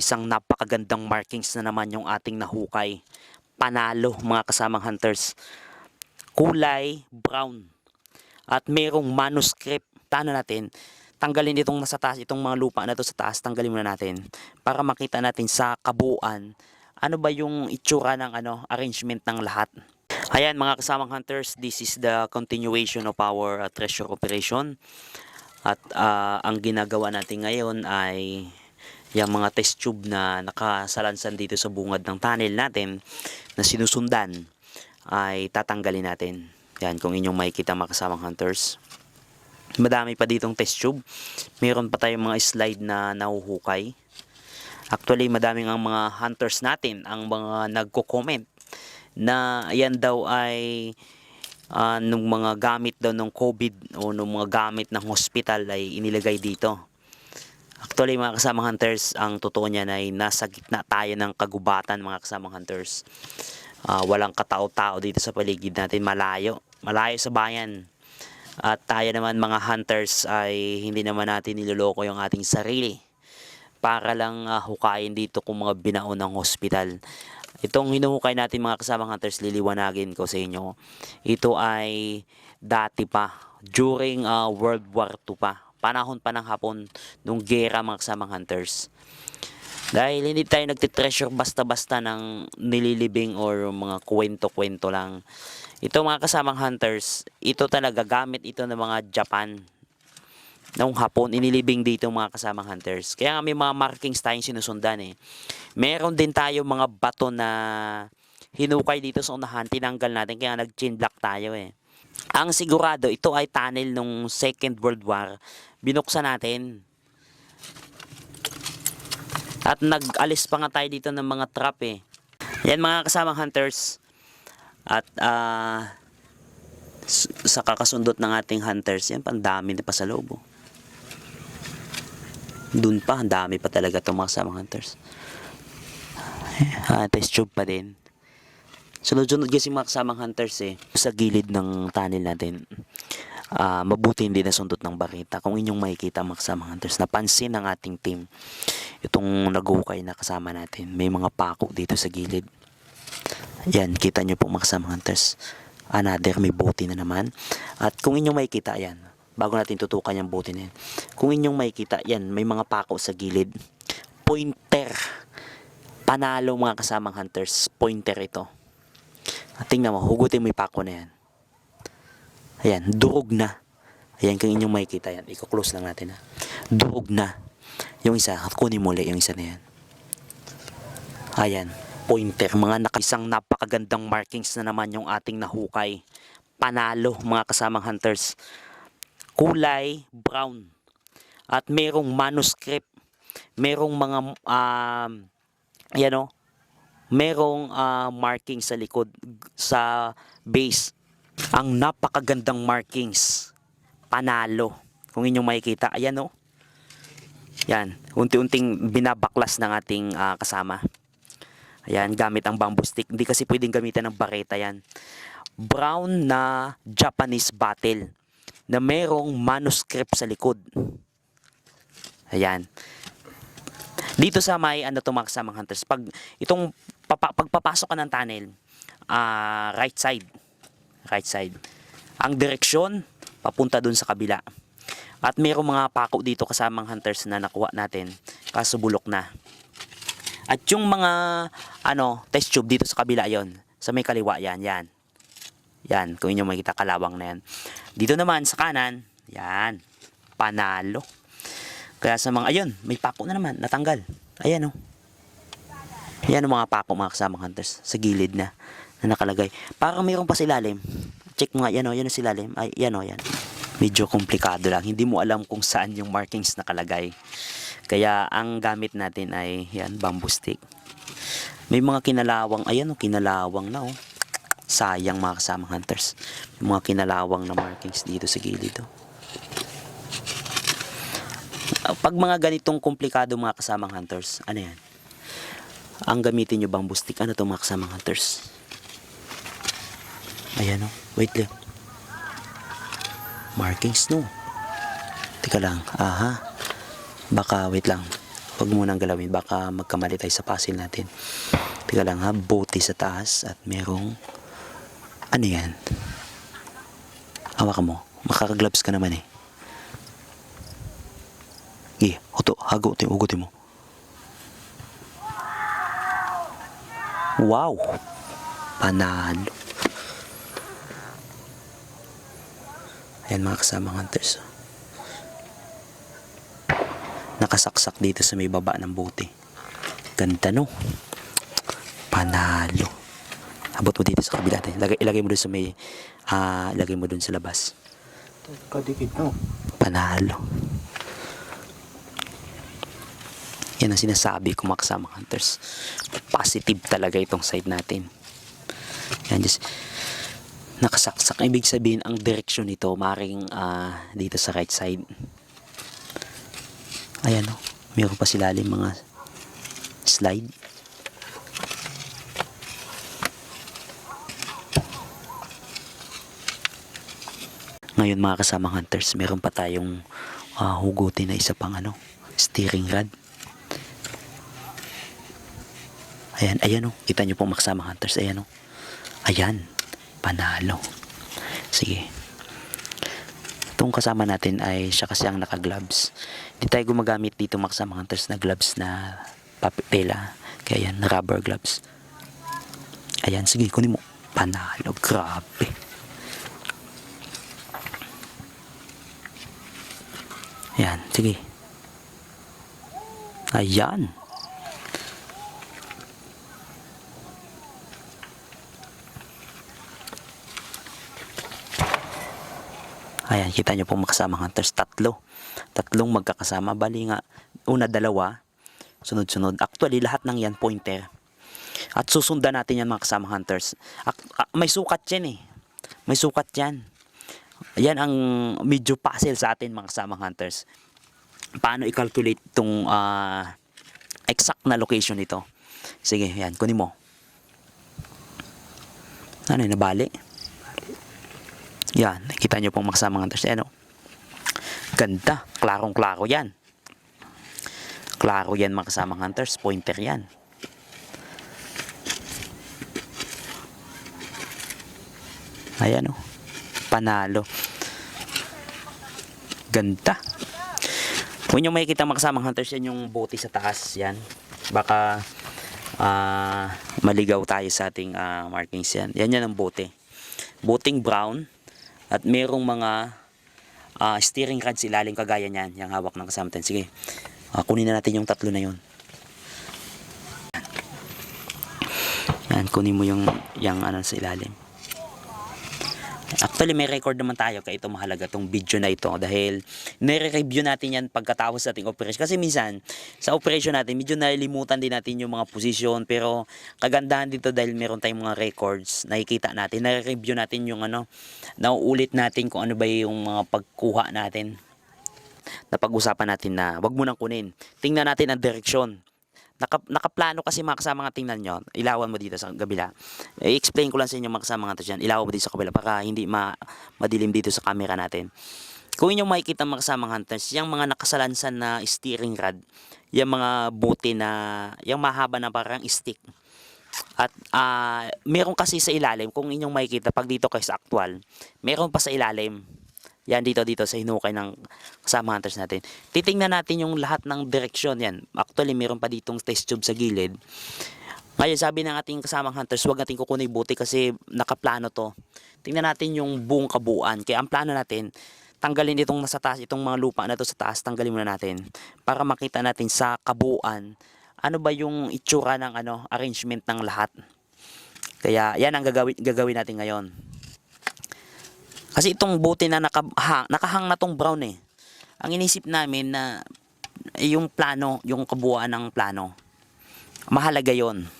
isang napakagandang markings na naman yung ating nahukay. Panalo mga kasamang hunters. Kulay brown. At merong manuscript. Tano natin, tanggalin itong nasa taas, itong mga lupa na to sa taas, tanggalin muna natin. Para makita natin sa kabuuan, ano ba yung itsura ng arrangement ng lahat. Ayan mga kasamang hunters, this is the continuation of our treasure operation. At ang ginagawa natin ngayon ay yung mga test tube na nakasalansan dito sa bungad ng tunnel natin na sinusundan ay tatanggalin natin. Yan, kung inyong makikita mga kasamang hunters. Madami pa ditong test tube. Meron pa tayong mga slide na nahuhukay. Actually, madaming ang mga hunters natin, ang mga nagko-comment na yan daw ay nung mga gamit daw ng COVID o nung mga gamit ng hospital ay inilagay dito. Actually mga kasamang hunters, ang totoo niyan ay nasa gitna tayo ng kagubatan mga kasamang hunters. Walang katao-tao dito sa paligid natin, malayo sa bayan. At tayo naman mga hunters ay hindi naman natin niloloko yung ating sarili para lang hukayin dito kung mga binaon ng hospital. Itong hinuhukay natin mga kasamang hunters, liliwanagin ko sa inyo. Ito ay dati pa, during World War II pa. Panahon pa ng Hapon, nung gera mga kasamang hunters. Dahil hindi tayo nagtitreasure basta-basta ng nililibing or mga kwento-kwento lang. Ito mga kasamang hunters, ito talaga gamit ito ng mga Japan. Noong Hapon, inilibing dito mga kasamang hunters. Kaya nga may mga markings tayong sinusundan eh. Meron din tayo mga bato na hinukay dito sa unahan, tinanggal natin kaya nag-chain block tayo eh. Ang sigurado, ito ay tunnel nung Second World War. Binuksan natin. At nag-alis pa nga tayo dito ng mga trap eh. Yan mga kasamang hunters. At sa kakasundot ng ating hunters, yan pa, ang dami na pa sa loob. Oh. Doon pa, ang dami pa talaga itong mga kasamang hunters. Test tube pa din. Sunod-sunod kasi mga kasamang hunters eh. Sa gilid ng tunnel natin, mabuti hindi nasundot ng barita. Kung inyong makikita mga kasamang hunters, napansin ng ating team itong naghukay na kasama natin. May mga pako dito sa gilid. Yan, kita nyo po mga kasamang hunters. Another, may bote na naman. At kung inyong makikita, yan, bago natin tutukan yung bote na yan. Kung inyong makikita, yan, may mga pako sa gilid. Pointer. Panalo mga kasamang hunters. Pointer ito. At tingnan mo, hugutin mo yung pako na yan. Ayan, durog na. Ayan, kung inyong makikita yan. I-close lang natin ha. Durog na. Yung isa, kunin mo ulit yung isa na yan. Ayan, pointer. Mga isang napakagandang markings na naman yung ating nahukay. Panalo mga kasamang hunters. Kulay brown. At merong manuscript. Merong mga merong markings sa likod, sa base. Ang napakagandang markings. Panalo. Kung inyong makikita, ayan o. Yan, unti-unting binabaklas ng ating kasama. Ayan, gamit ang bamboo stick. Hindi kasi pwedeng gamitan ng bareta yan. Brown na Japanese bottle na merong manuscript sa likod. Ayan. Dito sa may mga kasamang hunters, pagpapasok ka ng tunnel, right side. Ang direksyon papunta dun sa kabila. At mayroong mga pako dito kasamang hunters na nakuha natin, kaso bulok na. At yung mga test tube dito sa kabila yon, sa may kaliwa yan. Yan, kung inyo makikita kalawang na yan. Dito naman sa kanan, yan, panalo. Kaya sa mga, ayun, may pako na naman, natanggal. Ayan o. Yan ang mga pako mga kasamang hunters, sa gilid na nakalagay. Parang mayroon pa sa ilalim. Check mo nga, yan o, yan o sa ilalim. Ay, yan o, yan. Medyo komplikado lang. Hindi mo alam kung saan yung markings nakalagay. Kaya ang gamit natin ay, yan, bamboo stick. May mga kinalawang, ayan o, kinalawang na o. Sayang mga kasamang hunters. May mga kinalawang na markings dito sa gilid o. Pag mga ganitong komplikado mga kasamang hunters, ano yan? Ang gamitin nyo bamboo stick, ano to mga kasamang hunters? Ayan o, wait lang. Markings no. Teka lang, aha. Baka wait lang. Huwag munang galawin, baka magkamali tayo sa puzzle natin. Teka lang ha, bote sa taas at merong, ano yan? Hawakan mo, makaka-gloves ka naman eh. Huto, hugutin mo. Wow! Panalo. Ayan mga kasamang hunters. Nakasaksak dito sa may baba ng bote. Ganda no? Panalo. Abot mo dito sa kabila. Ilagay mo dun sa may, ilagay mo dun sa labas. Kadikit no? Panalo. Yan ang sinasabi ko mga kasamang hunters. Positive talaga itong side natin. Yan, just nakasaksak. Ibig sabihin, ang direksyon nito, maring dito sa right side. Ayan o. Meron pa silalim mga slide. Ngayon mga kasamang hunters, meron pa tayong hugutin na isa pang steering rod. Ayan o. Kita nyo po mga kasamang hunters. Ayan o. Ayan. Panalo. Sige. Itong kasama natin ay siya kasi ang naka-gloves. Hindi tayo gumagamit dito mga kasamang hunters na gloves na tela. Kaya yan, rubber gloves. Ayan. Sige, kunin mo. Panalo. Grabe. Ayan. Sige. Ayan. Ayan, kita nyo po makasamang hunters. Tatlong magkakasama. Bali nga, una, dalawa. Sunod-sunod. Actually, lahat ng yan pointer. At susundan natin yan mga kasamang hunters. May sukat yan eh. May sukat yan. Yan ang medyo puzzle sa atin mga kasamang hunters. Paano i-calculate itong exact na location nito. Sige, yan. Kunin mo. Ano yun, nabali? Yan, nakita nyo pong makasamang hunters. Ayan o. Ganda. Klarong-klaro yan. Klaro yan mga kasamang hunters. Pointer yan. Ayan o. Panalo. Ganda. Kung nyo makikita mga kasamang hunters, yan yung bote sa taas. Yan. Baka maligaw tayo sa ating markings yan. Yan ang bote. Boteng brown. At merong mga steering rod ilalim kagaya niyan, yung hawak ng kasama natin. Sige, kunin na natin yung tatlo na yun. Yan, kunin mo yung sa ilalim. Actually, may record naman tayo kaya ito mahalaga tong video na ito dahil nire-review natin yan pagkatapos sa ating operation. Kasi minsan, sa operation natin, medyo nalilimutan din natin yung mga position pero kagandahan dito dahil meron tayong mga records, nakikita natin, nire-review natin yung nauulit natin kung ano ba yung mga pagkuha natin. Napag-usapan natin na wag mo nang kunin. Tingnan natin ang direksyon. Nakaplano kasi mga kasama nga, tingnan nyo. Ilawan mo dito sa kabila. I-explain ko lang sa inyo mga kasama nga dyan. Ilawan mo dito sa kabila para hindi madilim dito sa camera natin. Kung inyong makikita mga kasama hunters, yung mga nakasalansan na steering rod, yung mga bote na, yung mahaba na parang stick. At meron kasi sa ilalim, kung inyong makikita, pag dito kayo sa actual, meron pa sa ilalim. Yan dito sa hinukay ng kasama hunters natin. Titingnan natin yung lahat ng direksyon yan. Actually, meron pa ditong test tube sa gilid. Ngayon, sabi ng ating kasamang hunters, huwag natin kukunin yung bote kasi nakaplano to. Tingnan natin yung buong kabuuan. Kaya ang plano natin, tanggalin itong nasa taas, itong mga lupa na to sa taas, tanggalin muna natin. Para makita natin sa kabuuan, ano ba yung itsura ng arrangement ng lahat. Kaya yan ang gagawin natin ngayon. Kasi itong bote na nakahang na tong brown eh. Ang inisip namin na yung plano, yung kabuuan ng plano, mahalaga yon.